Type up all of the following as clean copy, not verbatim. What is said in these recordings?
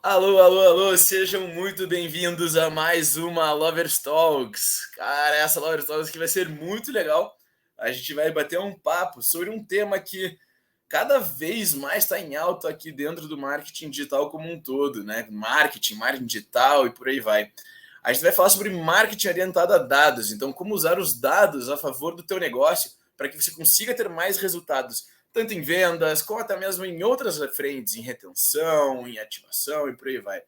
Alô, alô, alô, sejam muito bem-vindos a mais uma Lovers Talks. Cara, essa Lovers Talks aqui vai ser muito legal. A gente vai bater um papo sobre um tema que cada vez mais está em alta aqui dentro do marketing digital como um todo, né? Marketing digital e por aí vai. A gente vai falar sobre marketing orientado a dados, então como usar os dados a favor do teu negócio para que você consiga ter mais resultados, tanto em vendas, como até mesmo em outras frentes, em retenção, em ativação e por aí vai.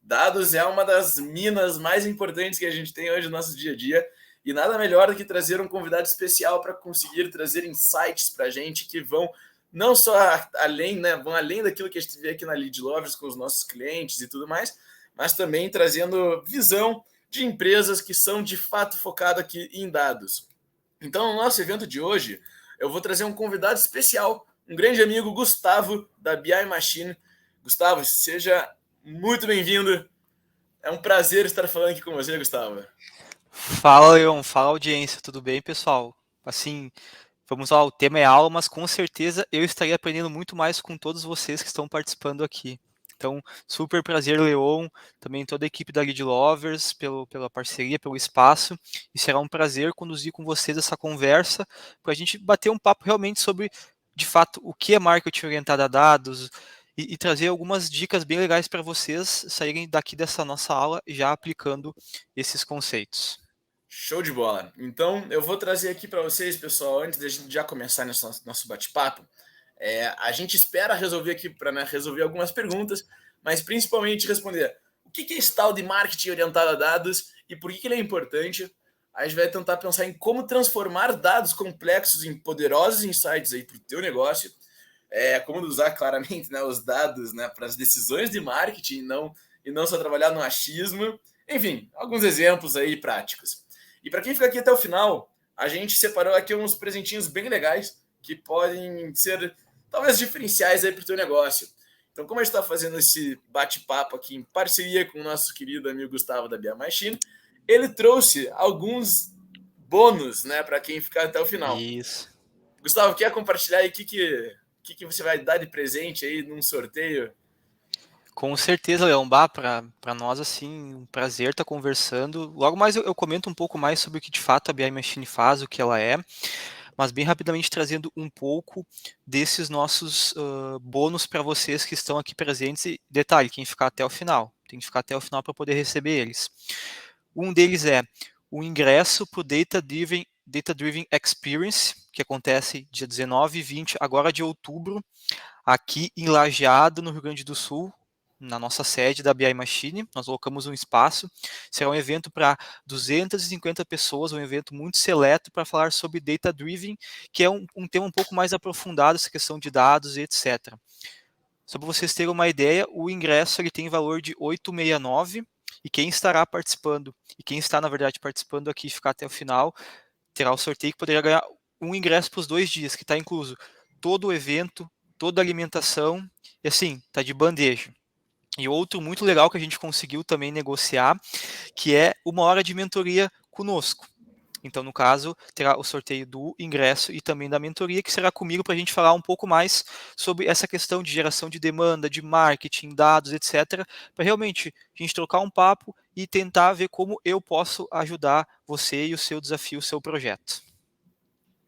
Dados é uma das minas mais importantes que a gente tem hoje no nosso dia a dia, e nada melhor do que trazer um convidado especial para conseguir trazer insights para a gente que vão não só além, né, vão além daquilo que a gente vê aqui na Lead Lovers com os nossos clientes e tudo mais, mas também trazendo visão de empresas que são de fato focadas aqui em dados. Então, no nosso evento de hoje, eu vou trazer um convidado especial, um grande amigo, Gustavo, da BI Machine. Gustavo, seja muito bem-vindo. É um prazer estar falando aqui com você, Gustavo. Fala, Leon, fala audiência, tudo bem, pessoal? Assim, vamos lá, o tema é aula, mas com certeza eu estaria aprendendo muito mais com todos vocês que estão participando aqui. Então, super prazer, Leon, também toda a equipe da Lead Lovers, pela parceria, pelo espaço, e será um prazer conduzir com vocês essa conversa, para a gente bater um papo realmente sobre, de fato, o que é marketing orientado a dados, e trazer algumas dicas bem legais para vocês saírem daqui dessa nossa aula já aplicando esses conceitos. Show de bola. Então, eu vou trazer aqui para vocês, pessoal, antes de a gente já começar nosso bate-papo, a gente espera resolver aqui para, né, resolver algumas perguntas, mas principalmente responder o que é esse tal de marketing orientado a dados e por que ele é importante. A gente vai tentar pensar em como transformar dados complexos em poderosos insights aí para o teu negócio, como usar claramente, né, os dados, né, para as decisões de marketing e não só trabalhar no achismo. Enfim, alguns exemplos aí práticos. E para quem fica aqui até o final, a gente separou aqui uns presentinhos bem legais que podem ser talvez diferenciais aí para o teu negócio. Então, como a gente está fazendo esse bate-papo aqui em parceria com o nosso querido amigo Gustavo da Bia Machine, ele trouxe alguns bônus, né, para quem ficar até o final. Isso. Gustavo, quer compartilhar aí o que você vai dar de presente aí num sorteio? Com certeza, Leão, para nós, assim, um prazer estar conversando. Logo mais eu comento um pouco mais sobre o que de fato a BI Machine faz, o que ela é, mas bem rapidamente trazendo um pouco desses nossos bônus para vocês que estão aqui presentes. E detalhe, quem ficar até o final, tem que ficar até o final para poder receber eles. Um deles é o ingresso para o Data Driven Experience, que acontece dia 19 e 20, agora de outubro, aqui em Lajeado, no Rio Grande do Sul, na nossa sede da BI Machine. Nós colocamos um espaço. Será um evento para 250 pessoas, um evento muito seleto para falar sobre Data Driven, que é um tema um pouco mais aprofundado, essa questão de dados e etc. Só para vocês terem uma ideia, o ingresso ele tem valor de 869 e quem estará participando, e quem está, na verdade, participando aqui e ficar até o final, terá o sorteio que poderia ganhar um ingresso para os 2 dias, que está incluso todo o evento, toda a alimentação, e assim, tá de bandeja. E outro muito legal que a gente conseguiu também negociar, que é 1 hora de mentoria conosco. Então, no caso, terá o sorteio do ingresso e também da mentoria, que será comigo para a gente falar um pouco mais sobre essa questão de geração de demanda, de marketing, dados, etc., para realmente a gente trocar um papo e tentar ver como eu posso ajudar você e o seu desafio, o seu projeto.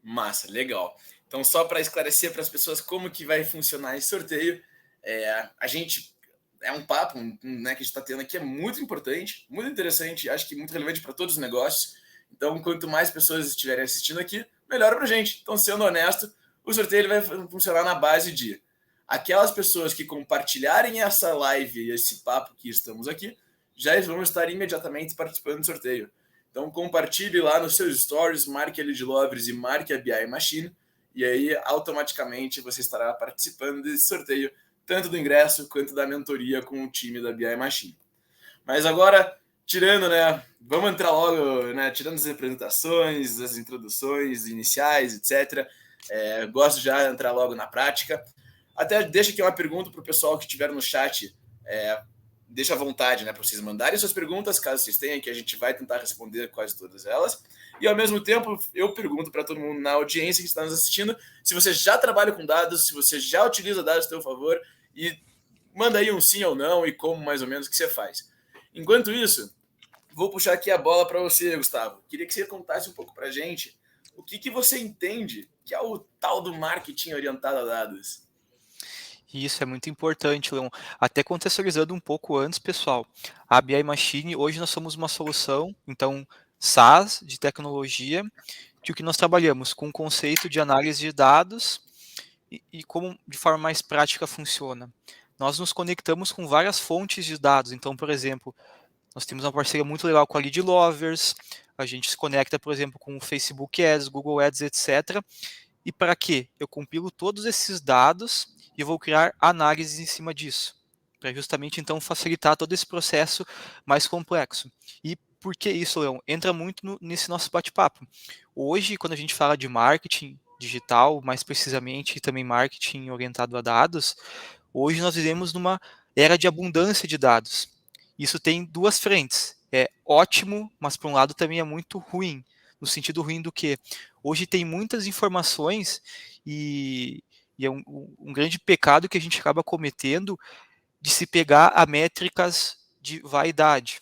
Massa, legal. Então, só para esclarecer para as pessoas como que vai funcionar esse sorteio, a gente é um papo, né, que a gente está tendo aqui é muito importante, muito interessante, acho que muito relevante para todos os negócios. Então, quanto mais pessoas estiverem assistindo aqui, melhor para a gente. Então, sendo honesto, o sorteio ele vai funcionar na base de aquelas pessoas que compartilharem essa live e esse papo que estamos aqui, já vão estar imediatamente participando do sorteio. Então compartilhe lá nos seus stories, marque a Lead Lovers e marque a BI Machine, e aí automaticamente você estará participando desse sorteio, tanto do ingresso quanto da mentoria com o time da BI Machine. Mas agora, tirando, né, vamos entrar logo, né, tirando as apresentações, as introduções iniciais, etc. Gosto já de entrar logo na prática. Até deixa aqui uma pergunta para o pessoal que estiver no chat, deixa à vontade, né, para vocês mandarem suas perguntas, caso vocês tenham, que a gente vai tentar responder quase todas elas. E ao mesmo tempo, eu pergunto para todo mundo na audiência que está nos assistindo, se você já trabalha com dados, se você já utiliza dados a seu favor e manda aí um sim ou não e como mais ou menos que você faz. Enquanto isso, vou puxar aqui a bola para você, Gustavo. Queria que você contasse um pouco para a gente o que você entende que é o tal do marketing orientado a dados. E isso é muito importante, Leon. Até contextualizando um pouco antes, pessoal, a BI Machine, hoje nós somos uma solução, então, SaaS, de tecnologia, que o que nós trabalhamos com o conceito de análise de dados e como de forma mais prática funciona. Nós nos conectamos com várias fontes de dados. Então, por exemplo, nós temos uma parceria muito legal com a Lead Lovers, a gente se conecta, por exemplo, com o Facebook Ads, Google Ads, etc. E para quê? Eu compilo todos esses dados e vou criar análises em cima disso, para justamente então facilitar todo esse processo mais complexo. E por que isso, Leão? Entra muito nesse nosso bate-papo. Hoje, quando a gente fala de marketing digital, mais precisamente, e também marketing orientado a dados, hoje nós vivemos numa era de abundância de dados. Isso tem duas frentes. É ótimo, mas por um lado também é muito ruim. No sentido ruim do que hoje tem muitas informações e é um grande pecado que a gente acaba cometendo de se pegar a métricas de vaidade.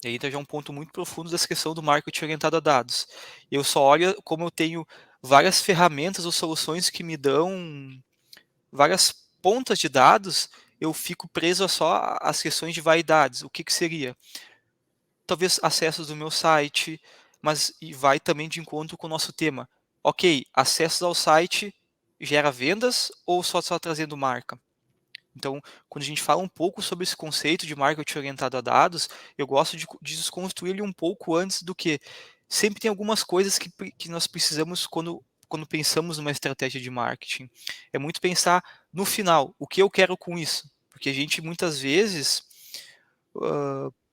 E aí entra já um ponto muito profundo dessa questão do marketing orientado a dados. Eu só olho como eu tenho várias ferramentas ou soluções que me dão várias pontas de dados, eu fico preso a só às questões de vaidades. O que, que seria? Talvez acessos do meu site, mas e vai também de encontro com o nosso tema. Ok, acessos ao site gera vendas ou só está trazendo marca? Então, quando a gente fala um pouco sobre esse conceito de marketing orientado a dados, eu gosto de desconstruir ele um pouco antes do que sempre tem algumas coisas que nós precisamos quando pensamos numa estratégia de marketing. É muito pensar no final, o que eu quero com isso? Porque a gente muitas vezes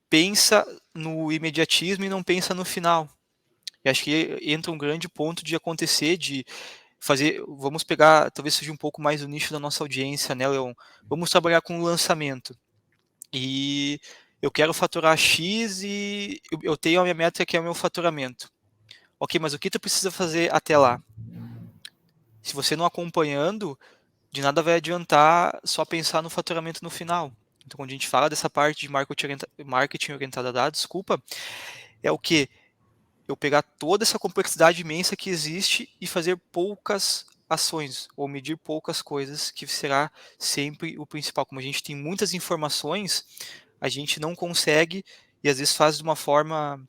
pensa no imediatismo e não pensa no final. E acho que entra um grande ponto de acontecer, de fazer, vamos pegar, talvez seja um pouco mais o nicho da nossa audiência, né, Leon? Vamos trabalhar com o lançamento. E eu quero faturar X e eu tenho a minha meta que é o meu faturamento. Ok, mas o que tu precisa fazer até lá? Se você não acompanhando, de nada vai adiantar só pensar no faturamento no final. Então, quando a gente fala dessa parte de marketing orientado a dados, desculpa, é o que? Eu pegar toda essa complexidade imensa que existe e fazer poucas ações ou medir poucas coisas, que será sempre o principal. Como a gente tem muitas informações, a gente não consegue e às vezes faz de uma forma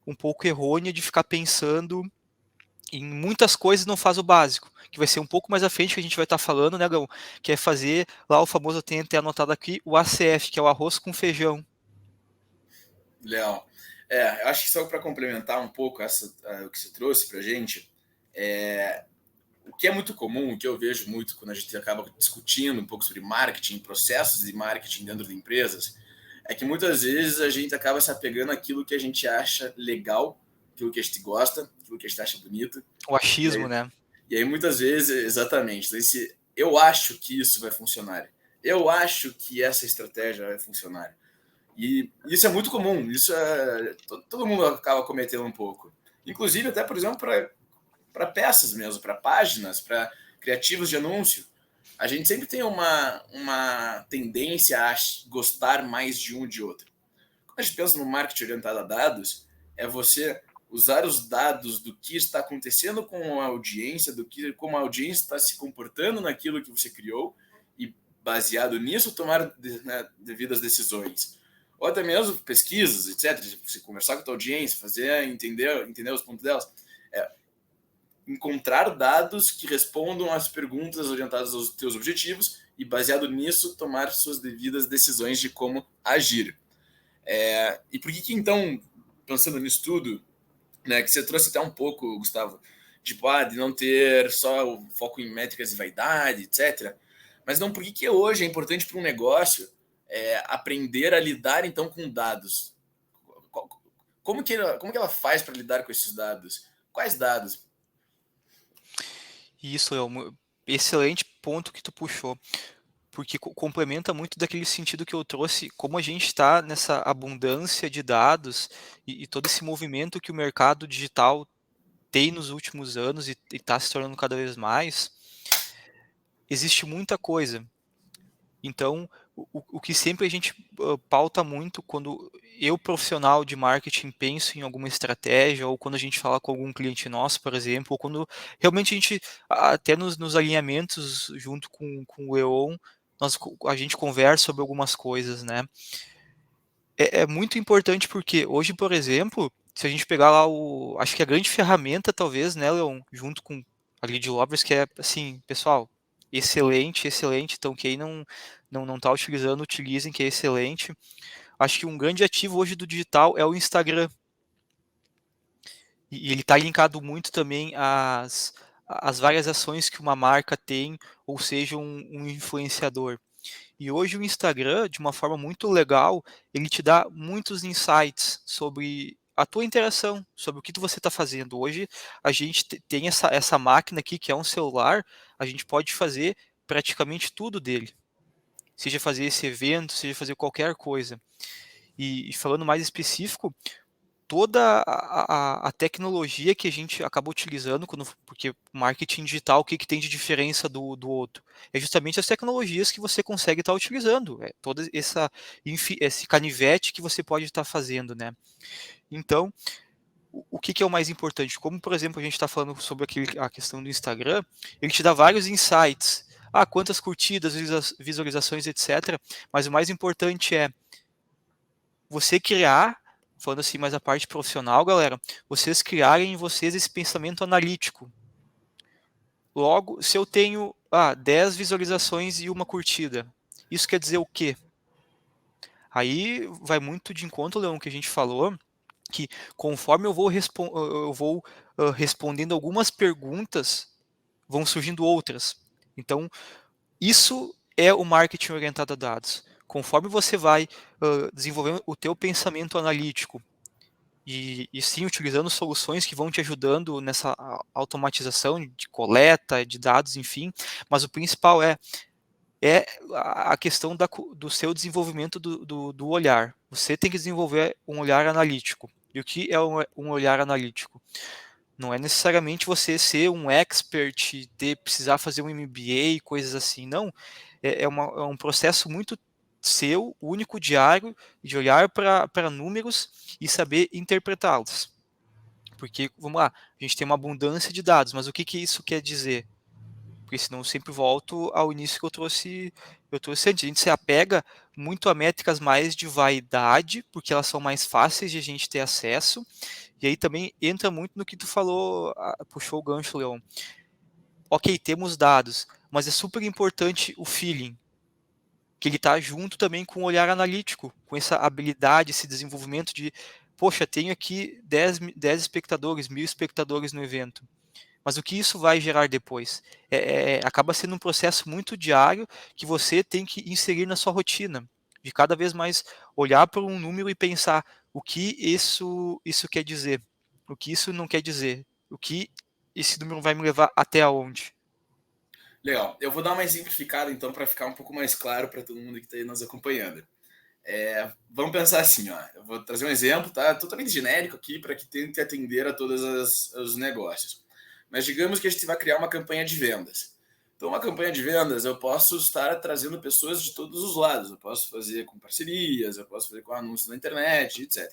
um pouco errônea de ficar pensando em muitas coisas e não faz o básico, que vai ser um pouco mais à frente que a gente vai estar falando, né, Gão? Que é fazer lá o famoso, eu tenho até anotado aqui, o ACF, que é o arroz com feijão. Legal. Eu acho que só para complementar um pouco o que você trouxe para a gente, o que é muito comum, o que eu vejo muito quando a gente acaba discutindo um pouco sobre marketing, processos de marketing dentro de empresas, é que muitas vezes a gente acaba se apegando àquilo que a gente acha legal, aquilo que a gente gosta, aquilo que a gente acha bonito. O E achismo, aí, né? e aí muitas vezes, exatamente, eu acho que isso vai funcionar. Eu acho que essa estratégia vai funcionar. E isso é muito comum, todo mundo acaba cometendo um pouco. Inclusive, até, por exemplo, para peças mesmo, para páginas, para criativos de anúncio. A gente sempre tem uma tendência a gostar mais de um de outro. Quando a gente pensa no marketing orientado a dados, é você usar os dados do que está acontecendo com a audiência, como a audiência está se comportando naquilo que você criou e, baseado nisso, tomar devidas decisões. Ou até mesmo pesquisas, etc. Você conversar com a tua audiência, fazer entender os pontos delas. Encontrar dados que respondam às perguntas orientadas aos teus objetivos e, baseado nisso, tomar suas devidas decisões de como agir. E por que então, pensando nisso tudo, né, que você trouxe até um pouco, Gustavo, de não ter só o foco em métricas e vaidade, etc. Mas não, por que hoje é importante para um negócio aprender a lidar então com dados? Como que ela faz para lidar com esses dados? Quais dados? Isso é um excelente ponto que tu puxou, porque complementa muito daquele sentido que eu trouxe, como a gente está nessa abundância de dados e todo esse movimento que o mercado digital tem nos últimos anos e está se tornando cada vez mais, existe muita coisa. Então, o que sempre a gente pauta muito quando eu, profissional de marketing, penso em alguma estratégia, ou quando a gente fala com algum cliente nosso, por exemplo, ou quando realmente a gente, até nos alinhamentos junto com o EON, a gente conversa sobre algumas coisas, né? É muito importante porque hoje, por exemplo, se a gente pegar lá acho que a grande ferramenta talvez, né, Leon, junto com a Lead Lovers, que é assim, pessoal, excelente, excelente, então quem não tá utilizando, utilizem, que é excelente. Acho que um grande ativo hoje do digital é o Instagram, e ele está linkado muito também às várias ações que uma marca tem, ou seja, um influenciador. E hoje o Instagram, de uma forma muito legal, ele te dá muitos insights sobre a tua interação, sobre o que você está fazendo. Hoje a gente tem essa máquina aqui, que é um celular, a gente pode fazer praticamente tudo dele. Seja fazer esse evento, seja fazer qualquer coisa. E falando mais específico, toda a tecnologia que a gente acaba utilizando, porque marketing digital, o que, que tem de diferença do outro? É justamente as tecnologias que você consegue estar utilizando, toda esse canivete que você pode estar fazendo, né? Então, o que, que é o mais importante? Como, por exemplo, a gente está falando sobre a questão do Instagram, ele te dá vários insights. Ah, quantas curtidas, visualizações, etc. Mas o mais importante é você criar, falando assim mais a parte profissional, galera, vocês criarem em vocês esse pensamento analítico. Logo, se eu tenho 10 visualizações e uma curtida, isso quer dizer o quê? Aí vai muito de encontro, Leão, que a gente falou, que conforme eu vou respondendo algumas perguntas, vão surgindo outras. Então, isso é o marketing orientado a dados. Conforme você vai desenvolvendo o teu pensamento analítico, e sim utilizando soluções que vão te ajudando nessa automatização de coleta de dados, enfim, mas o principal é a questão do seu desenvolvimento do olhar. Você tem que desenvolver um olhar analítico. E o que é um olhar analítico? Não é necessariamente você ser um expert, precisar fazer um MBA, coisas assim, não. É um processo muito seu, único, diário, de olhar para números e saber interpretá-los. Porque, vamos lá, a gente tem uma abundância de dados, mas o que, que isso quer dizer? Porque senão eu sempre volto ao início que eu trouxe antes. A gente se apega muito a métricas mais de vaidade, porque elas são mais fáceis de a gente ter acesso, e aí também entra muito no que tu falou, puxou o gancho, Leon. Ok, temos dados, mas é super importante o feeling, que ele está junto também com o olhar analítico, com essa habilidade, esse desenvolvimento de, poxa, tenho aqui 10 espectadores, 1.000 espectadores no evento. Mas o que isso vai gerar depois? Acaba sendo um processo muito diário que você tem que inserir na sua rotina, de cada vez mais olhar para um número e pensar o que isso quer dizer, o que isso não quer dizer, o que esse número vai me levar até onde. Legal. Eu vou dar uma exemplificada, então, para ficar um pouco mais claro para todo mundo que está aí nos acompanhando. Vamos pensar assim, ó. Eu vou trazer um exemplo, tá? Totalmente genérico aqui, para que tente atender a todos os negócios. Mas digamos que a gente vai criar uma campanha de vendas. Então, uma campanha de vendas, eu posso estar trazendo pessoas de todos os lados. Eu posso fazer com parcerias, eu posso fazer com anúncios na internet, etc.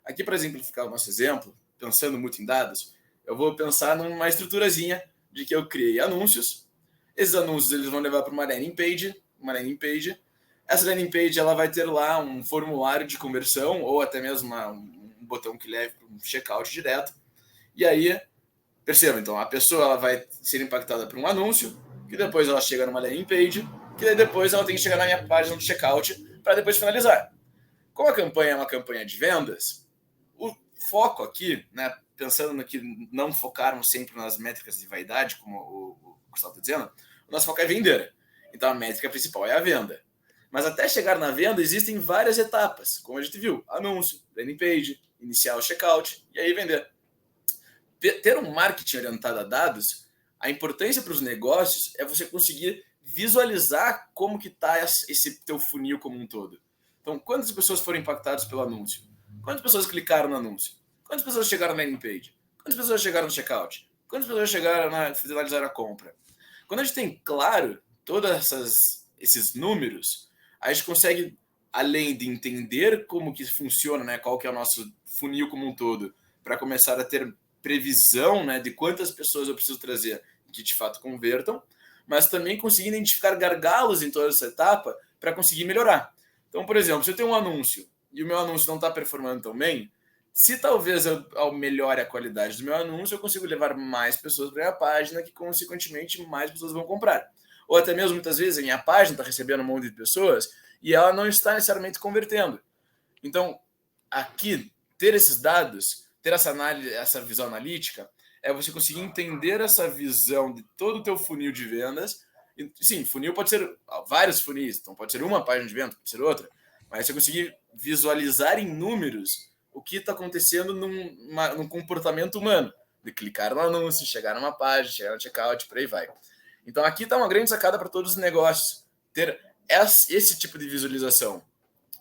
Aqui, para exemplificar o nosso exemplo, pensando muito em dados, eu vou pensar numa estruturazinha de que eu criei anúncios. Esses anúncios eles vão levar para uma landing page. Essa landing page ela vai ter lá um formulário de conversão ou até mesmo um botão que leve para um checkout direto. E aí, perceba, então, a pessoa ela vai ser impactada por um anúncio, que depois ela chega numa landing page, que depois ela tem que chegar na minha página do checkout para depois finalizar. Como a campanha é uma campanha de vendas, o foco aqui, né, pensando no que não focaram sempre nas métricas de vaidade, como o Gustavo está dizendo, o nosso foco é vender. Então a métrica principal é a venda. Mas até chegar na venda existem várias etapas, como a gente viu: anúncio, landing page, iniciar o checkout e aí vender. Ter um marketing orientado a dados, a importância para os negócios é você conseguir visualizar como que está esse teu funil como um todo. Então, quantas pessoas foram impactadas pelo anúncio? Quantas pessoas clicaram no anúncio? Quantas pessoas chegaram na landing page? Quantas pessoas chegaram no checkout? Quantas pessoas chegaram na finalizar a compra? Quando a gente tem claro todas esses números, a gente consegue, além de entender como que funciona, né, qual que é o nosso funil como um todo, para começar a ter previsão, né, de quantas pessoas eu preciso trazer que de fato convertam, mas também conseguir identificar gargalos em toda essa etapa para conseguir melhorar. Então, por exemplo, se eu tenho um anúncio e o meu anúncio não está performando tão bem, se talvez eu melhore a qualidade do meu anúncio, eu consigo levar mais pessoas para a minha página, que consequentemente mais pessoas vão comprar. Ou até mesmo muitas vezes a minha página está recebendo um monte de pessoas e ela não está necessariamente convertendo. Então, aqui, ter esses dados, ter essa análise, essa visão analítica, é você conseguir entender essa visão de todo o teu funil de vendas. E, sim, funil pode ser vários funis, então pode ser uma página de venda, pode ser outra, mas você conseguir visualizar em números o que está acontecendo num comportamento humano, de clicar no anúncio, chegar numa página, chegar no checkout, por aí vai. Então aqui está uma grande sacada para todos os negócios, ter esse tipo de visualização.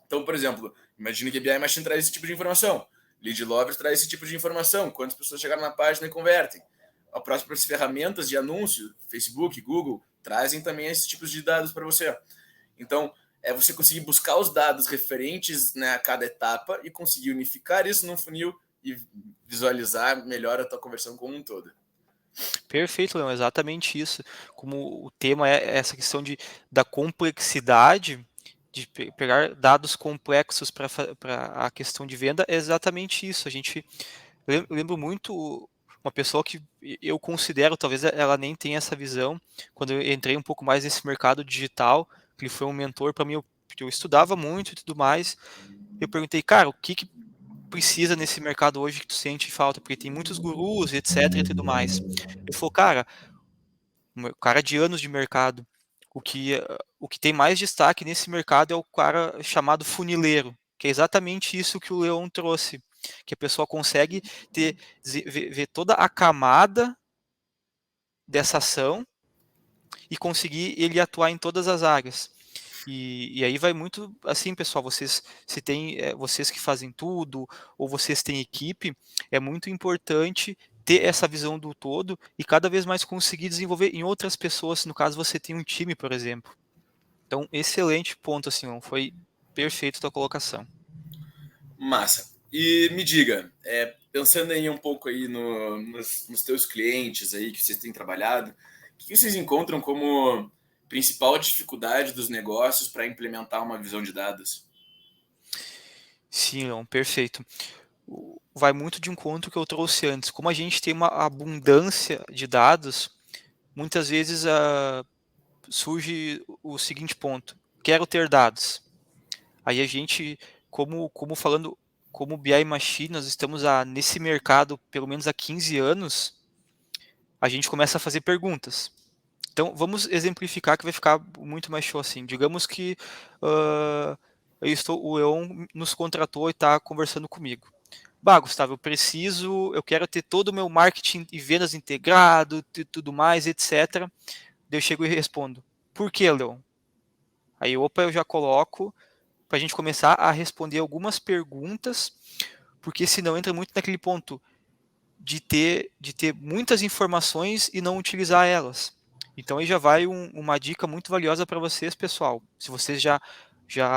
Então, por exemplo, imagine que a BI Machine traz esse tipo de informação. Lead Lovers traz esse tipo de informação. Quantas pessoas chegaram na página e convertem. As próprias ferramentas de anúncio, Facebook, Google, trazem também esses tipos de dados para você. Então, é você conseguir buscar os dados referentes, né, a cada etapa e conseguir unificar isso num funil e visualizar melhor a tua conversão como um todo. Perfeito, Leão, exatamente isso. Como o tema é essa questão da complexidade, de pegar dados complexos para a questão de venda, é exatamente isso. A gente lembro muito uma pessoa que eu considero, talvez ela nem tenha essa visão, quando eu entrei um pouco mais nesse mercado digital, que ele foi um mentor para mim, porque eu estudava muito e tudo mais. Eu perguntei, cara, o que precisa nesse mercado hoje que tu sente falta? Porque tem muitos gurus, etc e tudo mais. Ele falou, cara, um cara de anos de mercado, o que tem mais destaque nesse mercado é o cara chamado funileiro, que é exatamente isso que o Leon trouxe, que a pessoa consegue ver toda a camada dessa ação e conseguir ele atuar em todas as áreas. E aí vai muito assim, pessoal, vocês se tem vocês que fazem tudo ou vocês têm equipe, é muito importante ter essa visão do todo e cada vez mais conseguir desenvolver em outras pessoas, no caso você tem um time, por exemplo. Então, excelente ponto, assim, foi perfeito a tua colocação. Massa. E me diga, pensando aí um pouco aí nos teus clientes aí que vocês têm trabalhado, o que vocês encontram como principal dificuldade dos negócios para implementar uma visão de dados? Sim, Leon, perfeito. Vai muito de encontro que eu trouxe antes. Como a gente tem uma abundância de dados, muitas vezes surge o seguinte ponto: quero ter dados. Aí a gente, como BI Machine, nós estamos nesse mercado pelo menos há 15 anos, a gente começa a fazer perguntas. Então, vamos exemplificar que vai ficar muito mais show assim. Digamos que uh, o Leon nos contratou e está conversando comigo. Bah, Gustavo, eu quero ter todo o meu marketing e vendas integrado, tudo mais, etc. Daí eu chego e respondo, por que, Leon? Aí, eu já coloco para a gente começar a responder algumas perguntas, porque senão entra muito naquele ponto de ter muitas informações e não utilizar elas. Então aí já vai uma dica muito valiosa para vocês, pessoal. Se vocês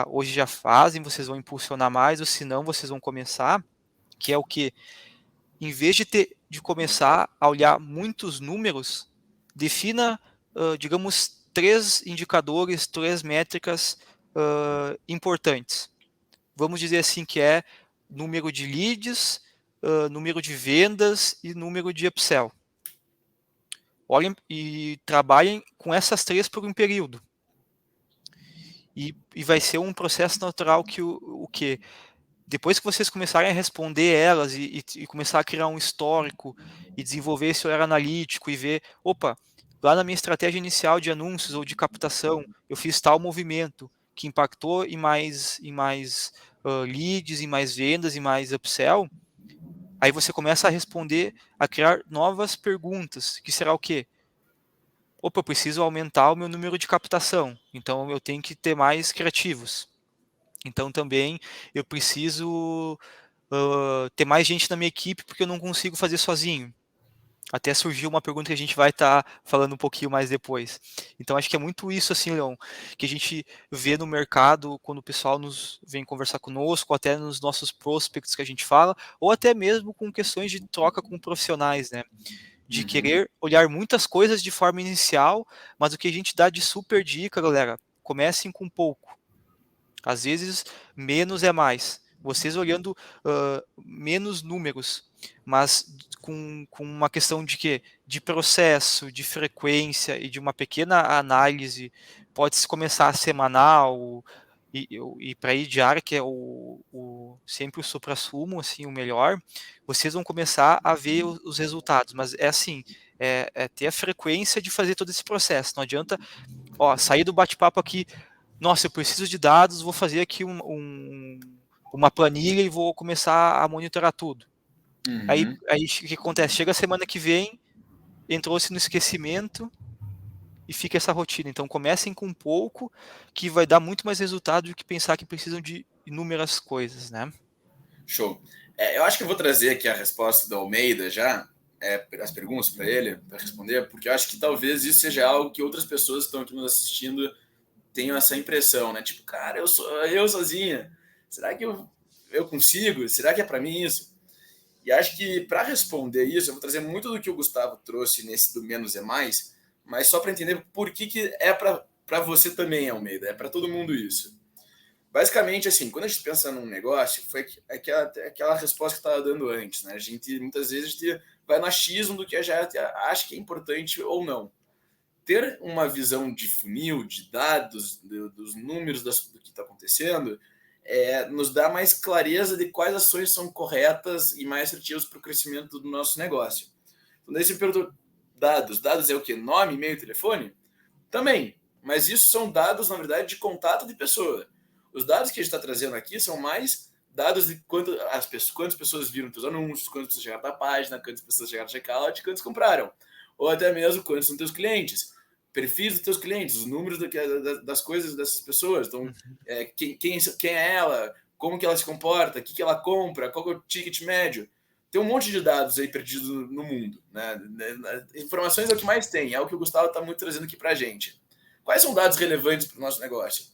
hoje já fazem, vocês vão impulsionar mais, ou se não, vocês vão começar, que é o que? Em vez de começar a olhar muitos números, defina, digamos, 3 indicadores, 3 métricas importantes. Vamos dizer assim que é número de leads, número de vendas e número de upsell. Olhem e trabalhem com essas 3 por um período. E vai ser um processo natural que o que depois que vocês começarem a responder elas e começar a criar um histórico e desenvolver esse olhar analítico e ver, opa, lá na minha estratégia inicial de anúncios ou de captação, eu fiz tal movimento que impactou em mais leads, em mais vendas, em mais upsell. Aí você começa a responder, a criar novas perguntas, que será o quê? Opa, eu preciso aumentar o meu número de captação, então eu tenho que ter mais criativos. Então também eu preciso ter mais gente na minha equipe porque eu não consigo fazer sozinho. Até surgiu uma pergunta que a gente vai estar falando um pouquinho mais depois. Então, acho que é muito isso, assim, Leon, que a gente vê no mercado quando o pessoal nos vem conversar conosco, até nos nossos prospects que a gente fala, ou até mesmo com questões de troca com profissionais, né? De Uhum, querer olhar muitas coisas de forma inicial, mas o que a gente dá de super dica, galera, comecem com pouco. Às vezes, menos é mais. Vocês olhando menos números, mas com uma questão de quê? De processo, de frequência e de uma pequena análise, pode-se começar semanal e para ir diário, que é sempre o suprassumo, assim, o melhor, vocês vão começar a ver os resultados, mas é assim, é ter a frequência de fazer todo esse processo. Não adianta, ó, sair do bate-papo aqui, nossa, eu preciso de dados, vou fazer aqui uma planilha e vou começar a monitorar tudo. uhum. Aí o que acontece? Chega a semana que vem, entrou-se no esquecimento e fica essa rotina. Então comecem com pouco, que vai dar muito mais resultado do que pensar que precisam de inúmeras coisas, né? Show. Eu acho que eu vou trazer aqui a resposta do Almeida já, as perguntas para ele, para responder, porque eu acho que talvez isso seja algo que outras pessoas que estão aqui nos assistindo tenham essa impressão, né? Tipo, cara, eu sou eu sozinha. Será que eu consigo? Será que é para mim isso? E acho que para responder isso, eu vou trazer muito do que o Gustavo trouxe nesse do menos é mais, mas só para entender por que é para você também, Almeida, é para todo mundo isso. Basicamente, assim, quando a gente pensa num negócio, foi aquela resposta que eu estava dando antes, né? A gente, muitas vezes, a gente vai no achismo do que a gente acha que é importante ou não. Ter uma visão de funil, de dados, dos números do que está acontecendo, nos dá mais clareza de quais ações são corretas e mais assertivas para o crescimento do nosso negócio. Então, daí você me perguntou, dados. Dados é o quê? Nome, e-mail, telefone? Também. Mas isso são dados, na verdade, de contato de pessoa. Os dados que a gente está trazendo aqui são mais dados de quantas pessoas viram teus anúncios, quantas pessoas chegaram na página, quantas pessoas chegaram no checkout, quantas compraram. Ou até mesmo quantos são teus clientes. Perfis dos teus clientes, os números das coisas dessas pessoas. Então, Uhum. quem é ela, como que ela se comporta, o que ela compra, qual é o ticket médio. Tem um monte de dados aí perdidos no mundo. Né? Informações é o que mais tem, é o que o Gustavo está muito trazendo aqui para a gente. Quais são dados relevantes para o nosso negócio?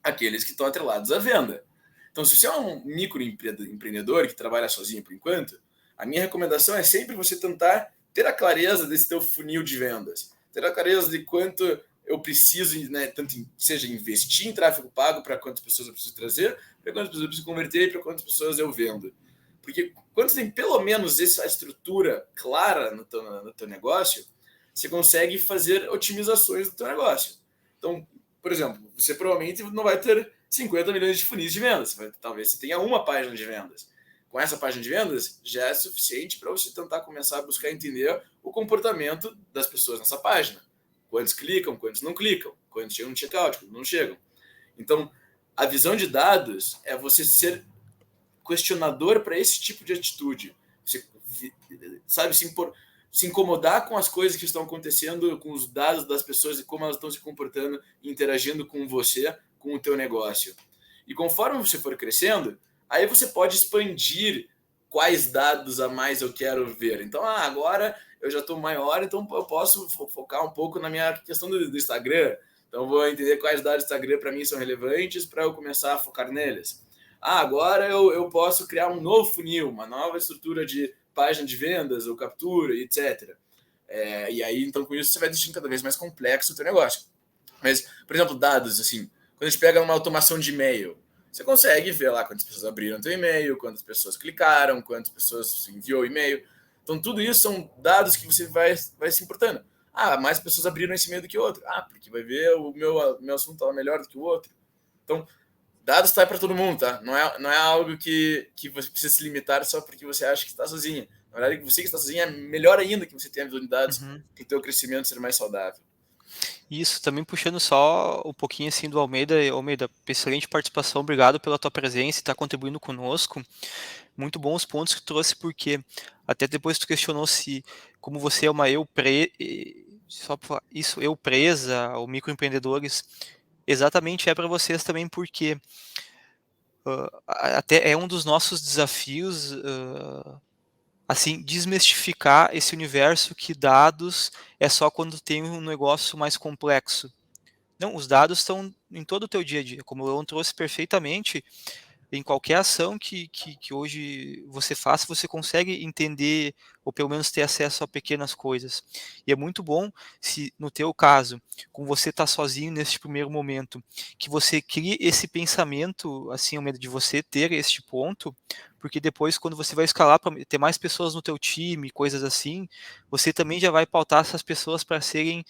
Aqueles que estão atrelados à venda. Então, se você é um microempreendedor que trabalha sozinho por enquanto, a minha recomendação é sempre você tentar ter a clareza desse teu funil de vendas, ter a clareza de quanto eu preciso, né, tanto seja investir em tráfego pago para quantas pessoas eu preciso trazer, para quantas pessoas eu preciso converter e para quantas pessoas eu vendo. Porque quando você tem pelo menos essa estrutura clara no teu negócio, você consegue fazer otimizações do teu negócio. Então, por exemplo, você provavelmente não vai ter 50 milhões de funis de vendas. Talvez você tenha uma página de vendas. Com essa página de vendas, já é suficiente para você tentar começar a buscar entender o comportamento das pessoas nessa página. Quantos clicam, quantos não clicam, quantos chegam no checkout, quantos não chegam. Então, a visão de dados é você ser questionador para esse tipo de atitude. Você, sabe, se incomodar com as coisas que estão acontecendo, com os dados das pessoas e como elas estão se comportando e interagindo com você, com o teu negócio. E conforme você for crescendo, aí você pode expandir quais dados a mais eu quero ver. Então, agora eu já estou maior, então eu posso focar um pouco na minha questão do Instagram. Então, eu vou entender quais dados do Instagram para mim são relevantes para eu começar a focar neles. Agora eu posso criar um novo funil, uma nova estrutura de página de vendas ou captura, etc. E aí, então, com isso, você vai deixando cada vez mais complexo o teu negócio. Mas, por exemplo, dados, assim, quando a gente pega uma automação de e-mail, você consegue ver lá quantas pessoas abriram teu e-mail, quantas pessoas clicaram, quantas pessoas enviou e-mail. Então, tudo isso são dados que você vai se importando. Mais pessoas abriram esse e-mail do que o outro. Porque vai ver o meu assunto estava melhor do que o outro. Então, dados está para todo mundo, tá? Não é algo que você precisa se limitar só porque você acha que está sozinho. Na verdade, você que está sozinho é melhor ainda que você tenha visão de dados Uhum. para o teu crescimento ser mais saudável. Isso, também puxando só um pouquinho assim do Almeida. Almeida, excelente participação, obrigado pela tua presença e estar contribuindo conosco. Muito bons pontos que tu trouxe, porque até depois tu questionou se, como você é uma só pra falar, isso, eu presa, ou microempreendedores, exatamente é para vocês também, porque até é um dos nossos desafios, assim, desmistificar esse universo que dados é só quando tem um negócio mais complexo. Não, os dados estão em todo o teu dia a dia, como o Leon trouxe perfeitamente. Em qualquer ação que hoje você faça, você consegue entender ou pelo menos ter acesso a pequenas coisas. E é muito bom se, no teu caso, com você estar sozinho nesse primeiro momento, que você crie esse pensamento, assim, ao medo de você ter este ponto, porque depois, quando você vai escalar para ter mais pessoas no teu time, coisas assim, você também já vai pautar essas pessoas para serem,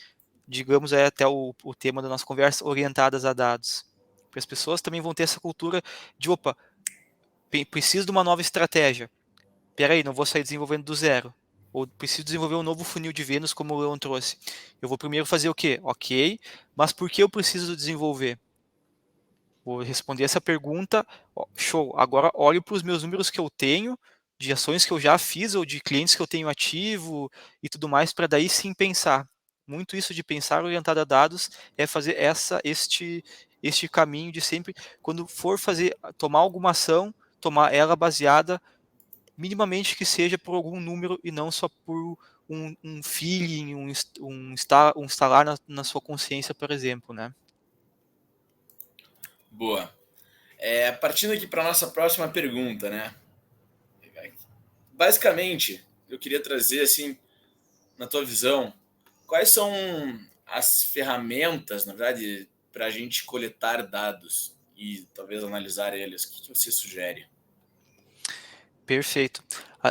digamos, até o tema da nossa conversa, orientadas a dados. Porque as pessoas também vão ter essa cultura de, opa, preciso de uma nova estratégia. Peraí, não vou sair desenvolvendo do zero. Ou preciso desenvolver um novo funil de Vênus, como o Leon trouxe. Eu vou primeiro fazer o quê? Ok, mas por que eu preciso desenvolver? Vou responder essa pergunta. Show. Agora olho para os meus números que eu tenho, de ações que eu já fiz, ou de clientes que eu tenho ativo e tudo mais, para daí sim pensar. Muito isso de pensar orientado a dados é fazer este caminho de sempre, quando for fazer, tomar alguma ação, tomar ela baseada minimamente que seja por algum número e não só por um feeling, um instalar na sua consciência, por exemplo, né? Boa. Partindo aqui para nossa próxima pergunta, né? Basicamente, eu queria trazer, assim, na tua visão, quais são as ferramentas, na verdade, para a gente coletar dados e talvez analisar eles? O que você sugere? Perfeito.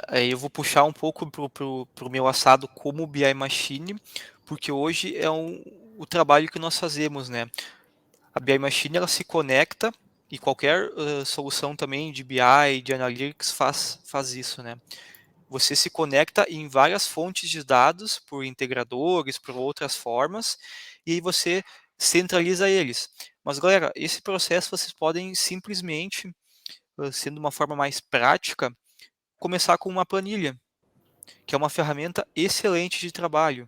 Aí eu vou puxar um pouco pro meu assado como BI Machine, porque hoje é o trabalho que nós fazemos, né? A BI Machine ela se conecta e qualquer solução também de BI, de Analytics faz isso, né? Você se conecta em várias fontes de dados por integradores, por outras formas, e aí você centraliza eles. Mas galera, esse processo vocês podem simplesmente, sendo uma forma mais prática, começar com uma planilha, que é uma ferramenta excelente de trabalho.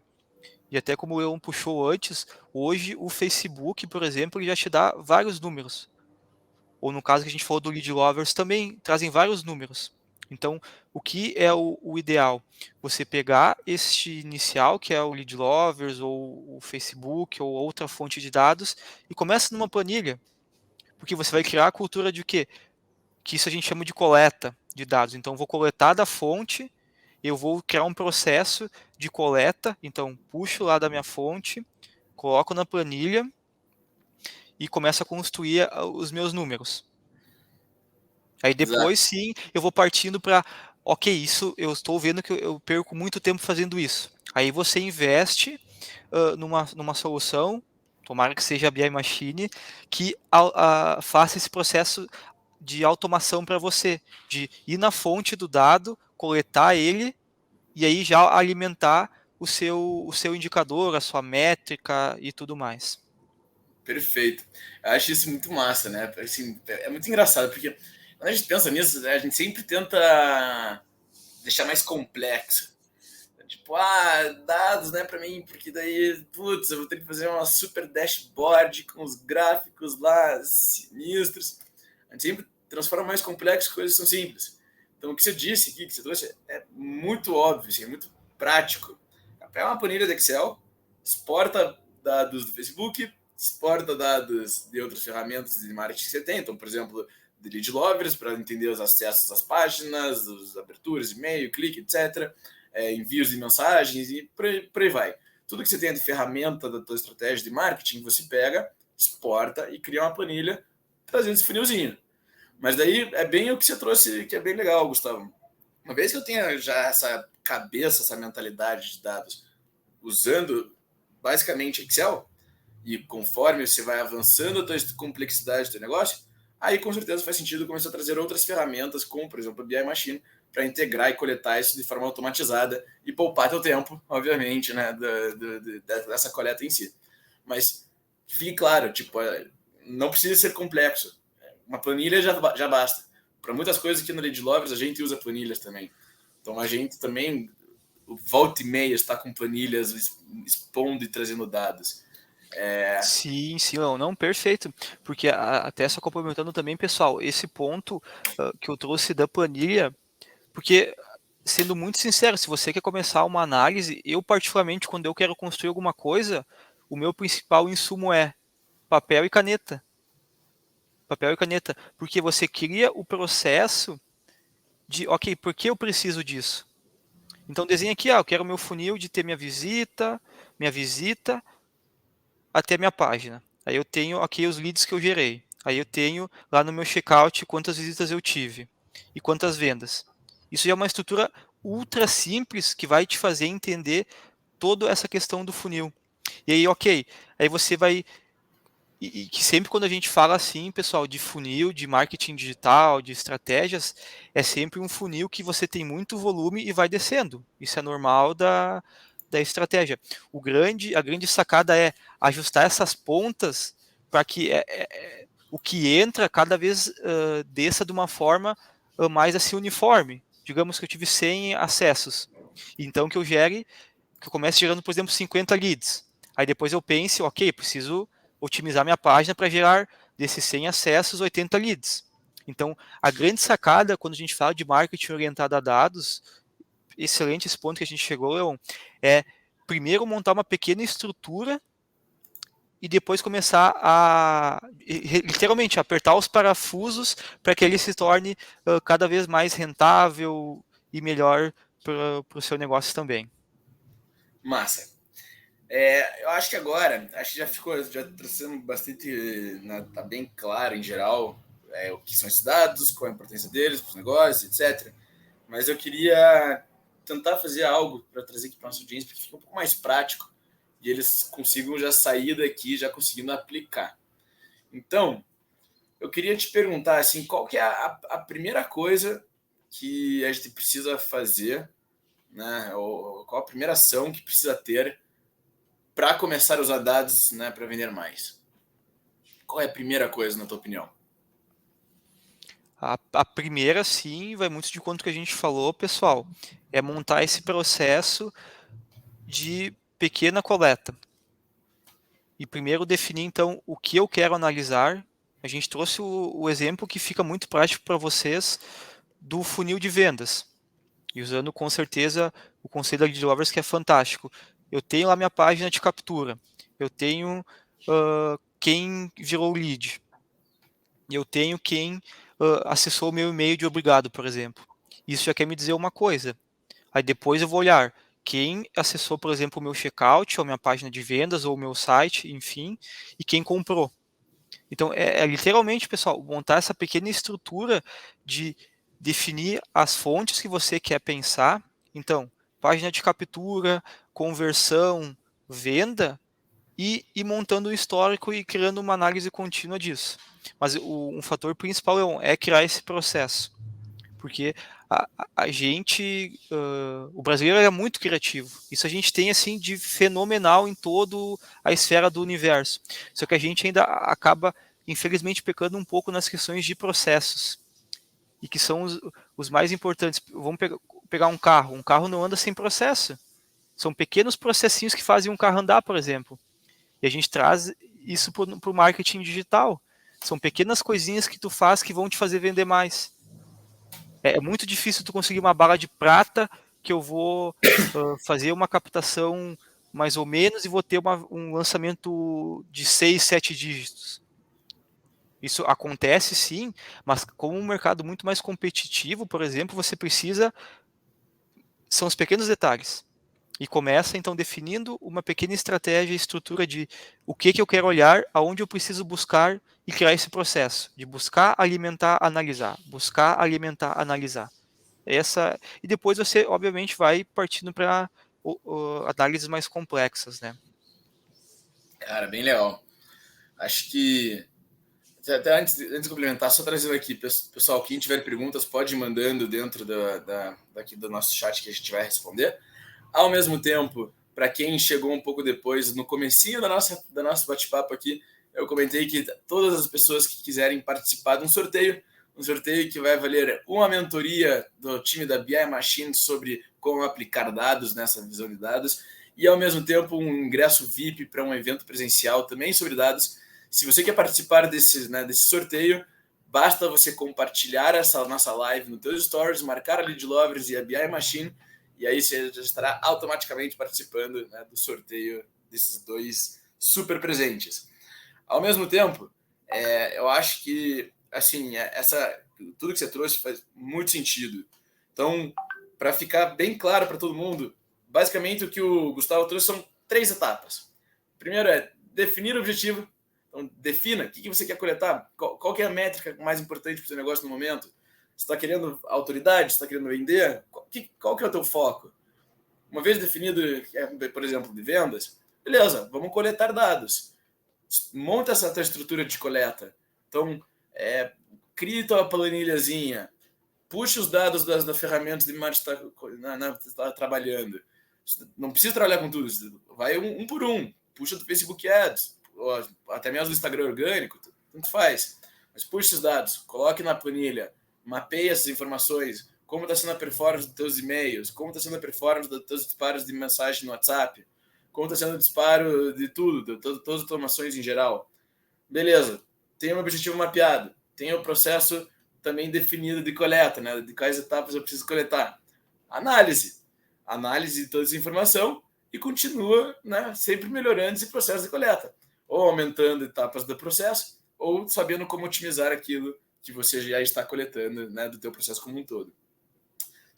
E até como o Leon puxou antes, hoje o Facebook, por exemplo, ele já te dá vários números. Ou no caso que a gente falou do Lead Lovers, também trazem vários números. Então, o que é o ideal? Você pegar este inicial, que é o Lead Lovers, ou o Facebook, ou outra fonte de dados, e começa numa planilha. Porque você vai criar a cultura de quê? Que isso a gente chama de coleta de dados. Então, vou coletar da fonte, eu vou criar um processo de coleta, então puxo lá da minha fonte, coloco na planilha e começo a construir os meus números. Aí depois Exato. sim eu vou partindo para, ok, isso eu estou vendo que eu perco muito tempo fazendo isso. Aí você investe numa solução, tomara que seja a BI Machine, que faça esse processo de automação para você, de ir na fonte do dado, coletar ele e aí já alimentar o seu indicador, a sua métrica e tudo mais. Perfeito. Eu acho isso muito massa, né? Assim, é muito engraçado, porque quando a gente pensa nisso, né, a gente sempre tenta deixar mais complexo. Tipo, dados, né, pra mim, porque daí, putz, eu vou ter que fazer uma super dashboard com os gráficos lá sinistros. A gente sempre transforma mais complexo coisas que são simples. Então, o que você disse aqui, que você trouxe, é muito óbvio, assim, é muito prático. Pega uma planilha do Excel, exporta dados do Facebook, exporta dados de outras ferramentas de marketing que você tem. Então, por exemplo, de lead lovers, para entender os acessos às páginas, as aberturas, e-mail, clique, etc. Envios de mensagens e por aí vai. Tudo que você tem de ferramenta da tua estratégia de marketing, você pega, exporta e cria uma planilha trazendo esse funilzinho. Mas daí é bem o que você trouxe, que é bem legal, Gustavo. Uma vez que eu tenha já essa cabeça, essa mentalidade de dados, usando basicamente Excel, e conforme você vai avançando a tua complexidade do teu negócio, aí com certeza faz sentido começar a trazer outras ferramentas, como por exemplo a BI Machine, para integrar e coletar isso de forma automatizada e poupar teu tempo, obviamente, né, dessa coleta em si. Mas fique claro, tipo, não precisa ser complexo. Uma planilha já basta. Para muitas coisas aqui no Lead Lovers a gente usa planilhas também. Então a gente também, volta e meia, está com planilhas expondo e trazendo dados. Sim, sim, não, perfeito. Porque até só complementando também, pessoal, esse ponto que eu trouxe da planilha, porque sendo muito sincero, se você quer começar uma análise, eu particularmente, quando eu quero construir alguma coisa, o meu principal insumo é papel e caneta. Papel e caneta, porque você cria o processo de, ok, por que eu preciso disso? Então desenha aqui, eu quero meu funil de ter minha visita até minha página. Aí eu tenho aqui os leads que eu gerei. Aí eu tenho lá no meu checkout quantas visitas eu tive e quantas vendas. Isso já é uma estrutura ultra simples que vai te fazer entender toda essa questão do funil. E aí, ok, aí você vai e que sempre quando a gente fala assim, pessoal, de funil, de marketing digital, de estratégias, é sempre um funil que você tem muito volume e vai descendo. Isso é normal da estratégia. A grande sacada é ajustar essas pontas para que o que entra cada vez desça de uma forma mais assim uniforme. Digamos que eu tive 100 acessos. Então que eu comece gerando, por exemplo, 50 leads. Aí depois eu pense, ok, preciso otimizar minha página para gerar desses 100 acessos 80 leads. Então, a grande sacada quando a gente fala de marketing orientado a dados, excelente esse ponto que a gente chegou, Leon, é primeiro montar uma pequena estrutura e depois começar a literalmente apertar os parafusos para que ele se torne cada vez mais rentável e melhor para o seu negócio também. Massa. Eu acho que agora, acho que já ficou, já trazendo bastante, né, tá bem claro em geral o que são esses dados, qual a importância deles para os negócios, etc. Mas eu queria tentar fazer algo para trazer aqui para nossa audiência, porque fica um pouco mais prático e eles consigam já sair daqui já conseguindo aplicar. Então, eu queria te perguntar assim, qual que é a primeira coisa que a gente precisa fazer, né? Ou qual a primeira ação que precisa ter para começar a usar dados, né, para vender mais? Qual é a primeira coisa, na tua opinião? A primeira, sim, vai muito de quanto que a gente falou, pessoal, é montar esse processo de pequena coleta. E primeiro definir, então, o que eu quero analisar. A gente trouxe o exemplo que fica muito prático para vocês do funil de vendas. E usando com certeza o conselho da Lead Lovers, que é fantástico. Eu tenho lá minha página de captura. Eu tenho quem virou lead. Eu tenho quem acessou o meu e-mail de obrigado, por exemplo. Isso já quer me dizer uma coisa. Aí depois eu vou olhar quem acessou, por exemplo, o meu checkout, ou minha página de vendas, ou o meu site, enfim, e quem comprou. Então, literalmente, pessoal, montar essa pequena estrutura de definir as fontes que você quer pensar. Então, página de captura, conversão, venda, e ir montando um histórico e criando uma análise contínua disso. Mas um fator principal é criar esse processo, porque a gente, o brasileiro é muito criativo. Isso a gente tem assim de fenomenal em toda a esfera do universo. Só que a gente ainda acaba, infelizmente, pecando um pouco nas questões de processos e que são os mais importantes. Vamos pegar um carro. Um carro não anda sem processo. São pequenos processinhos que fazem um carro andar, por exemplo. E a gente traz isso para o marketing digital. São pequenas coisinhas que tu faz que vão te fazer vender mais. É muito difícil tu conseguir uma bala de prata que eu vou fazer uma captação mais ou menos e vou ter um lançamento de 6, 7 dígitos. Isso acontece sim, mas como um mercado muito mais competitivo, por exemplo, você precisa. São os pequenos detalhes. E começa então definindo uma pequena estratégia e estrutura de o que eu quero olhar, aonde eu preciso buscar e criar esse processo de buscar, alimentar, analisar, buscar, alimentar, analisar. E depois você obviamente vai partindo para análises mais complexas, né? Cara, bem legal. Acho que até antes de complementar, só trazendo aqui, pessoal, quem tiver perguntas pode ir mandando dentro daqui do nosso chat que a gente vai responder. Ao mesmo tempo, para quem chegou um pouco depois, no comecinho da nosso bate-papo aqui, eu comentei que todas as pessoas que quiserem participar de um sorteio que vai valer uma mentoria do time da BI Machine sobre como aplicar dados nessa visão de dados, e ao mesmo tempo um ingresso VIP para um evento presencial também sobre dados. Se você quer participar desse sorteio, basta você compartilhar essa nossa live no teu stories, marcar a Lead Lovers e a BI Machine, e aí você já estará automaticamente participando, né, do sorteio desses 2 super presentes. Ao mesmo tempo, eu acho que assim, tudo que você trouxe faz muito sentido. Então, para ficar bem claro para todo mundo, basicamente o que o Gustavo trouxe são 3 etapas. Primeiro é definir o objetivo. Então, defina o que você quer coletar, qual que é a métrica mais importante para o seu negócio no momento. Você está querendo autoridade, você está querendo vender? Qual que é o teu foco? Uma vez definido, por exemplo, de vendas, beleza, vamos coletar dados. Monta essa tua estrutura de coleta. Então, cria tua planilhazinha, puxa os dados das ferramentas de marketing que está trabalhando. Não precisa trabalhar com tudo, vai um por um. Puxa do Facebook Ads, ou até mesmo do Instagram orgânico, tanto faz. Mas puxa esses dados, coloque na planilha, mapeie essas informações, como está sendo a performance dos teus e-mails, como está sendo a performance dos teus disparos de mensagem no WhatsApp, como está sendo o disparo de tudo, de todas as automações em geral. Beleza, tem um objetivo mapeado, tem o processo também definido de coleta, né? De quais etapas eu preciso coletar. Análise de toda essa informação e continua, né, sempre melhorando esse processo de coleta, ou aumentando etapas do processo, ou sabendo como otimizar aquilo que você já está coletando, né, do teu processo como um todo.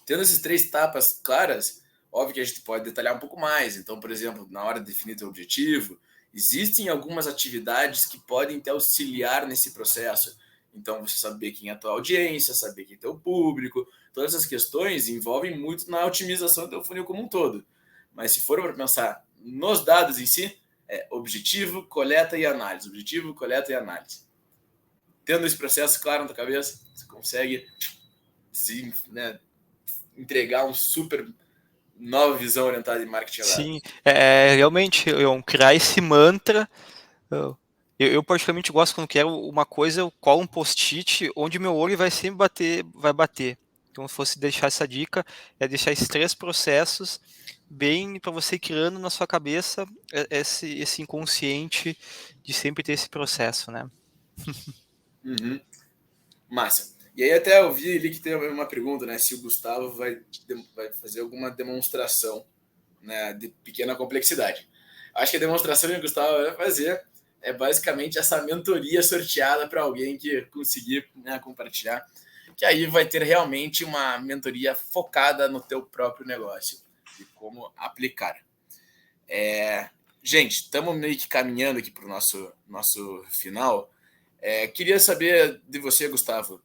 Tendo essas 3 etapas claras, óbvio que a gente pode detalhar um pouco mais. Então, por exemplo, na hora de definir teu objetivo, existem algumas atividades que podem te auxiliar nesse processo. Então, você saber quem é a tua audiência, saber quem é teu público, todas essas questões envolvem muito na otimização do teu funil como um todo. Mas se for para pensar nos dados em si, é objetivo, coleta e análise. Objetivo, coleta e análise. Tendo esse processo claro na tua cabeça, você consegue né, entregar um super nova visão orientada em marketing. Sim, realmente, criar esse mantra. Eu particularmente gosto quando quero uma coisa, eu colo um post-it onde meu olho vai sempre bater. Então, se fosse deixar essa dica, é deixar esses 3 processos bem para você ir criando na sua cabeça esse inconsciente de sempre ter esse processo, né? Uhum. Massa. E aí até eu vi ali que tem uma pergunta, né? Se o Gustavo vai fazer alguma demonstração, né, de pequena complexidade. Acho que a demonstração que o Gustavo vai fazer é basicamente essa mentoria sorteada para alguém que conseguir, né, compartilhar, que aí vai ter realmente uma mentoria focada no teu próprio negócio e como aplicar. Gente, estamos meio que caminhando aqui para o nosso final. Queria saber de você, Gustavo,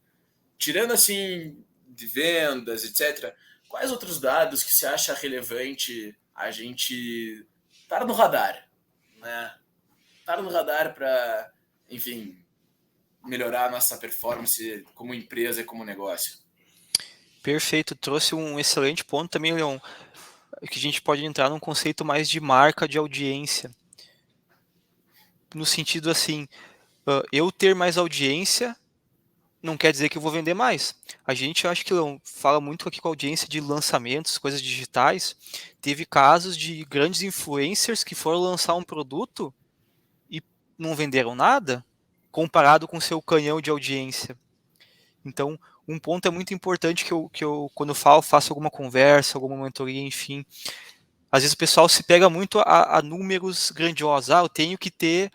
tirando assim de vendas, etc., quais outros dados que você acha relevante a gente estar no radar, né? Estar no radar para, enfim, melhorar a nossa performance como empresa e como negócio. Perfeito, trouxe um excelente ponto também, Leon, que a gente pode entrar num conceito mais de marca de audiência. No sentido assim, eu ter mais audiência não quer dizer que eu vou vender mais. A gente, acho que fala muito aqui com a audiência de lançamentos, coisas digitais. Teve casos de grandes influencers que foram lançar um produto e não venderam nada, comparado com seu canhão de audiência. Então, um ponto é muito importante que eu quando eu faço alguma conversa, alguma mentoria, enfim. Às vezes o pessoal se pega muito a números grandiosos. Eu tenho que ter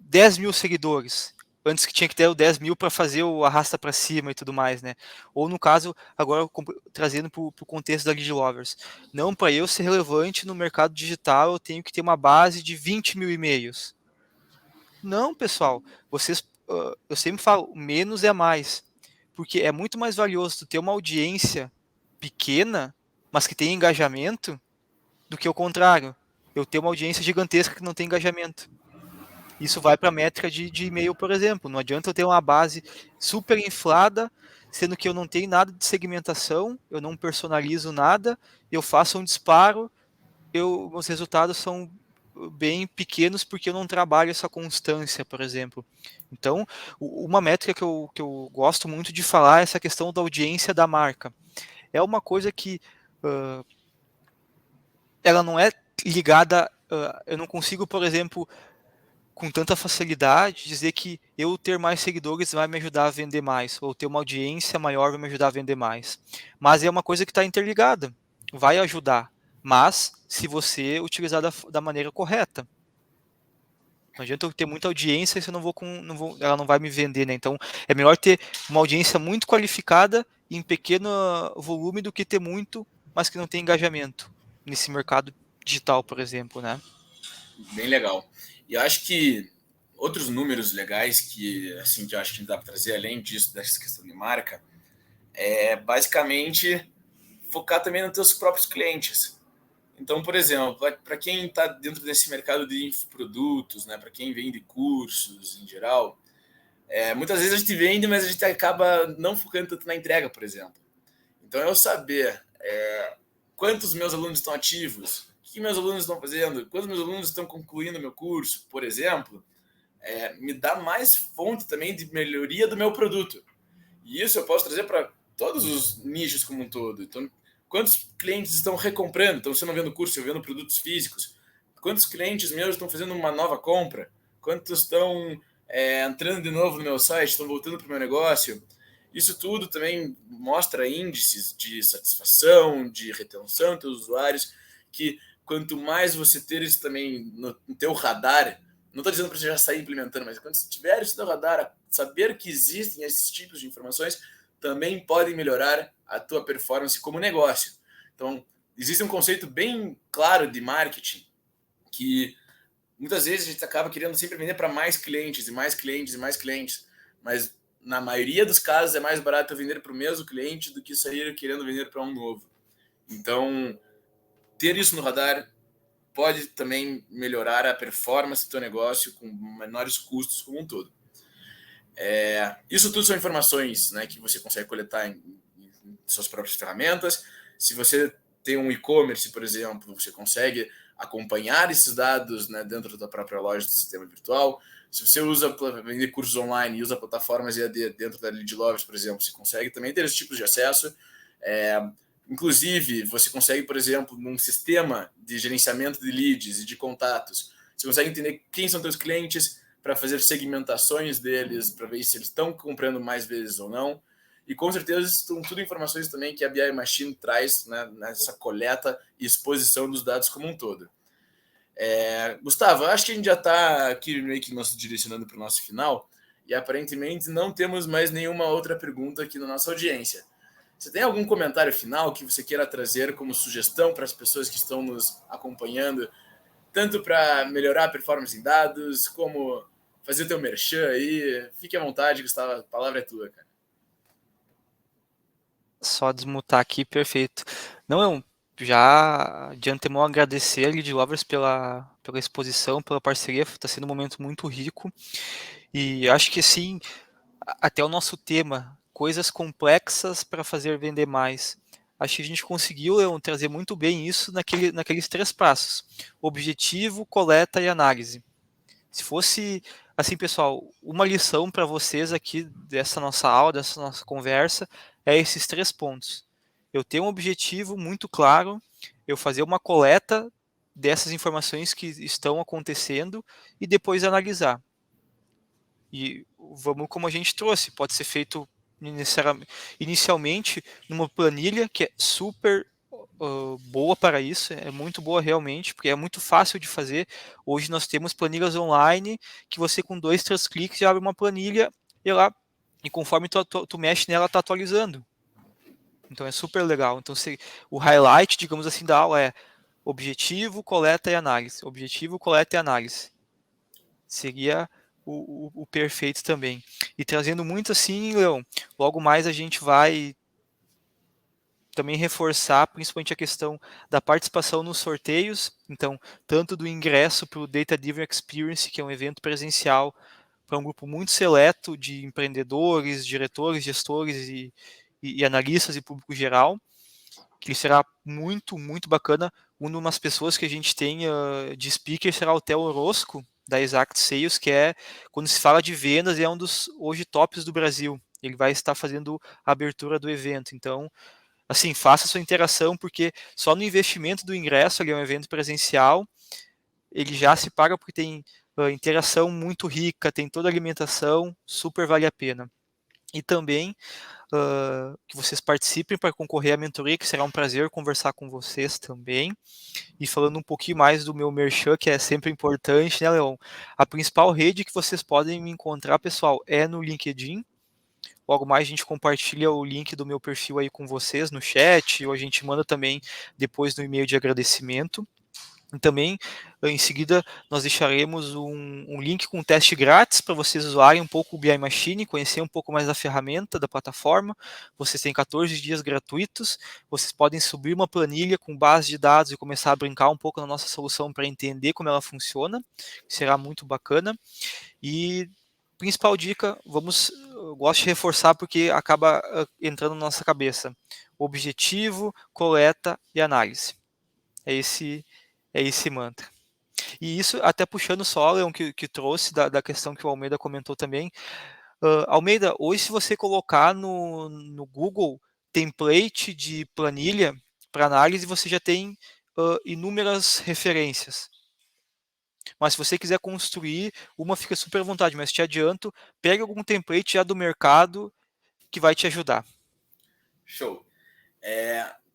10 mil seguidores. Antes que tinha que ter o 10 mil para fazer o arrasta para cima e tudo mais, né? Ou no caso, agora trazendo para o contexto da Lead Lovers. Não, para eu ser relevante no mercado digital, eu tenho que ter uma base de 20 mil e-mails. Não, pessoal, eu sempre falo, menos é mais. Porque é muito mais valioso tu ter uma audiência pequena, mas que tem engajamento, do que o contrário. Eu ter uma audiência gigantesca que não tem engajamento. Isso vai para a métrica de e-mail, por exemplo. Não adianta eu ter uma base super inflada, sendo que eu não tenho nada de segmentação, eu não personalizo nada, eu faço um disparo, meus resultados são bem pequenos porque eu não trabalho essa constância, por exemplo. Então, uma métrica que eu gosto muito de falar é essa questão da audiência da marca. É uma coisa que ela não é ligada, eu não consigo, por exemplo, com tanta facilidade dizer que eu ter mais seguidores vai me ajudar a vender mais, ou ter uma audiência maior vai me ajudar a vender mais. Mas é uma coisa que está interligada, vai ajudar, mas se você utilizar da maneira correta. Não adianta eu ter muita audiência se eu ela não vai me vender, né? Então é melhor ter uma audiência muito qualificada em pequeno volume do que ter muito, mas que não tem engajamento nesse mercado digital, por exemplo, né? Bem legal. E eu acho que outros números legais que, assim, que eu acho que dá para trazer, além disso, dessa questão de marca, é basicamente focar também nos teus próprios clientes. Então, por exemplo, para quem está dentro desse mercado de infoprodutos, né, para quem vende cursos em geral, muitas vezes a gente vende, mas a gente acaba não focando tanto na entrega, por exemplo. Então, eu saber quantos meus alunos estão ativos, o que meus alunos estão fazendo, quantos meus alunos estão concluindo meu curso, por exemplo, me dá mais fonte também de melhoria do meu produto. E isso eu posso trazer para todos os nichos como um todo. Então, quantos clientes estão recomprando? Então, se eu não vendo curso, eu vendo produtos físicos. Quantos clientes meus estão fazendo uma nova compra? Quantos estão entrando de novo no meu site, estão voltando para o meu negócio? Isso tudo também mostra índices de satisfação, de retenção dos usuários, que quanto mais você ter isso também no teu radar, não estou dizendo para você já sair implementando, mas quando você tiver isso no radar, saber que existem esses tipos de informações também podem melhorar a tua performance como negócio. Então, existe um conceito bem claro de marketing que muitas vezes a gente acaba querendo sempre vender para mais clientes e mais clientes e mais clientes, mas na maioria dos casos é mais barato vender para o mesmo cliente do que sair querendo vender para um novo. Então, ter isso no radar pode também melhorar a performance do teu negócio com menores custos como um todo. Isso tudo são informações, né, que você consegue coletar em suas próprias ferramentas. Se você tem um e-commerce, por exemplo, você consegue acompanhar esses dados, né, dentro da própria loja do sistema virtual. Se você usa para vender cursos online e usa plataformas EAD dentro da Lead Lovers, por exemplo, você consegue também ter esse tipo de acesso. Inclusive, você consegue, por exemplo, num sistema de gerenciamento de leads e de contatos, você consegue entender quem são teus clientes para fazer segmentações deles, para ver se eles estão comprando mais vezes ou não. E com certeza estão tudo informações também que a BI Machine traz, né, nessa coleta e exposição dos dados como um todo. Gustavo, acho que a gente já está aqui meio que nos direcionando para o nosso final e aparentemente não temos mais nenhuma outra pergunta aqui na nossa audiência. Você tem algum comentário final que você queira trazer como sugestão para as pessoas que estão nos acompanhando, tanto para melhorar a performance em dados, como fazer o teu merchan aí? Fique à vontade, Gustavo, a palavra é tua, cara. Só desmutar aqui, perfeito. Não, já de antemão agradecer a Lead Lovers pela exposição, pela parceria, está sendo um momento muito rico. E acho que sim, até o nosso tema, coisas complexas para fazer vender mais. Acho que a gente conseguiu, Leon, trazer muito bem isso naqueles 3 passos: objetivo, coleta e análise. Se fosse, assim, pessoal, uma lição para vocês aqui dessa nossa aula, dessa nossa conversa, é esses 3 pontos. Eu ter um objetivo muito claro, eu fazer uma coleta dessas informações que estão acontecendo e depois analisar. E vamos como a gente trouxe, pode ser feito inicialmente numa planilha que é super boa para isso, é muito boa realmente, porque é muito fácil de fazer. Hoje nós temos planilhas online que você com 2, 3 cliques já abre uma planilha e conforme tu mexe nela, está atualizando. Então é super legal. Então o highlight, digamos assim, da aula é objetivo, coleta e análise. Objetivo, coleta e análise. Seria o perfeito também. E trazendo muito assim, Leão, logo mais a gente vai também reforçar principalmente a questão da participação nos sorteios, então, tanto do ingresso para o Data Driven Experience, que é um evento presencial para um grupo muito seleto de empreendedores, diretores, gestores e analistas e público geral, que será muito, muito bacana. Uma das pessoas que a gente tem de speaker será o Theo Orozco, da Exact Sales, que é, quando se fala de vendas, é um dos hoje tops do Brasil. Ele vai estar fazendo a abertura do evento. Então, assim, faça sua interação, porque só no investimento do ingresso, ali é um evento presencial, ele já se paga porque tem interação muito rica, tem toda a alimentação, super vale a pena. E também que vocês participem para concorrer à mentoria, que será um prazer conversar com vocês também. E falando um pouquinho mais do meu merchan, que é sempre importante, né, Leon? A principal rede que vocês podem me encontrar, pessoal, é no LinkedIn. Logo mais a gente compartilha o link do meu perfil aí com vocês no chat, ou a gente manda também depois no e-mail de agradecimento. E também, em seguida, nós deixaremos um link com um teste grátis para vocês usarem um pouco o BI Machine, conhecer um pouco mais da ferramenta, da plataforma. Vocês têm 14 dias gratuitos, vocês podem subir uma planilha com base de dados e começar a brincar um pouco na nossa solução para entender como ela funciona, será muito bacana. E principal dica, eu gosto de reforçar porque acaba entrando na nossa cabeça. Objetivo, coleta e análise. É esse mantra. E isso até puxando só, Leon, que trouxe da questão que o Almeida comentou também. Almeida, hoje se você colocar no Google template de planilha para análise, você já tem inúmeras referências. Mas se você quiser construir, uma fica super à vontade, mas te adianto, pegue algum template já do mercado que vai te ajudar. Show.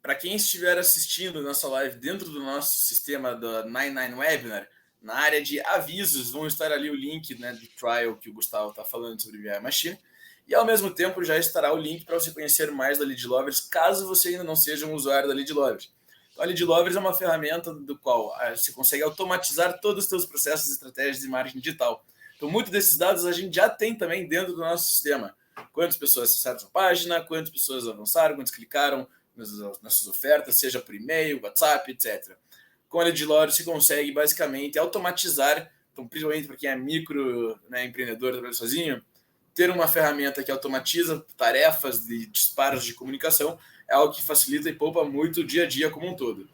Para quem estiver assistindo nossa live dentro do nosso sistema da 99 Webinar, na área de avisos, vão estar ali o link, né, do trial que o Gustavo está falando sobre BI Machine. E ao mesmo tempo já estará o link para você conhecer mais da Lead Lovers, caso você ainda não seja um usuário da Lead Lovers. Então, a Lead Lovers é uma ferramenta do qual você consegue automatizar todos os seus processos e estratégias de marketing digital. Então, muitos desses dados a gente já tem também dentro do nosso sistema. Quantas pessoas acessaram a página, quantas pessoas avançaram, quantas clicaram nas suas ofertas, seja por e-mail, WhatsApp, etc. Com a Lead Lovers você consegue basicamente automatizar, então principalmente para quem é micro, né, empreendedor, trabalha sozinho, ter uma ferramenta que automatiza tarefas de disparos de comunicação é algo que facilita e poupa muito o dia a dia como um todo.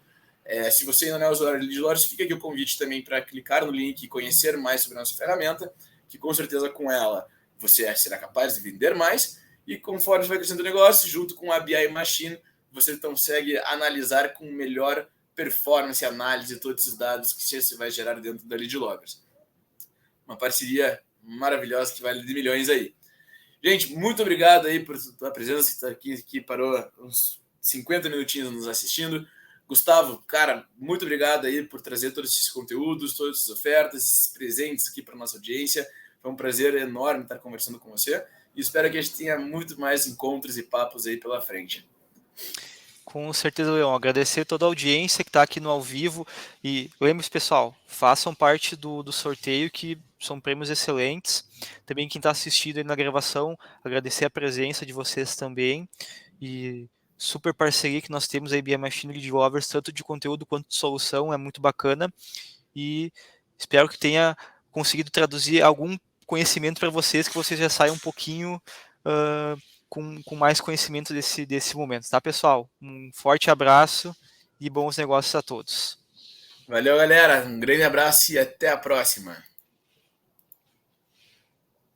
Se você ainda não é usuário de Lead Lovers, fica aqui o convite também para clicar no link e conhecer mais sobre a nossa ferramenta, que com certeza com ela você será capaz de vender mais, e conforme você vai crescendo o negócio, junto com a BI Machine, você consegue analisar com melhor performance e análise todos esses dados que você vai gerar dentro da Lead Lovers. Uma parceria maravilhosa que vale de milhões aí. Gente, muito obrigado aí por tua presença, que está aqui, que parou uns 50 minutinhos nos assistindo. Gustavo, cara, muito obrigado aí por trazer todos esses conteúdos, todas essas ofertas, esses presentes aqui para nossa audiência. Foi um prazer enorme estar conversando com você e espero que a gente tenha muito mais encontros e papos aí pela frente. Com certeza, Leon. Agradecer toda a audiência que está aqui no ao vivo. E lembre-se, pessoal, façam parte do sorteio, que são prêmios excelentes. Também quem está assistindo aí na gravação, agradecer a presença de vocês também. E super parceria que nós temos aí, BI Machine Lead Lovers, tanto de conteúdo quanto de solução, é muito bacana. E espero que tenha conseguido traduzir algum conhecimento para vocês, que vocês já saiam um pouquinho com mais conhecimento desse momento, tá, pessoal? Um forte abraço e bons negócios a todos. Valeu, galera. Um grande abraço e até a próxima.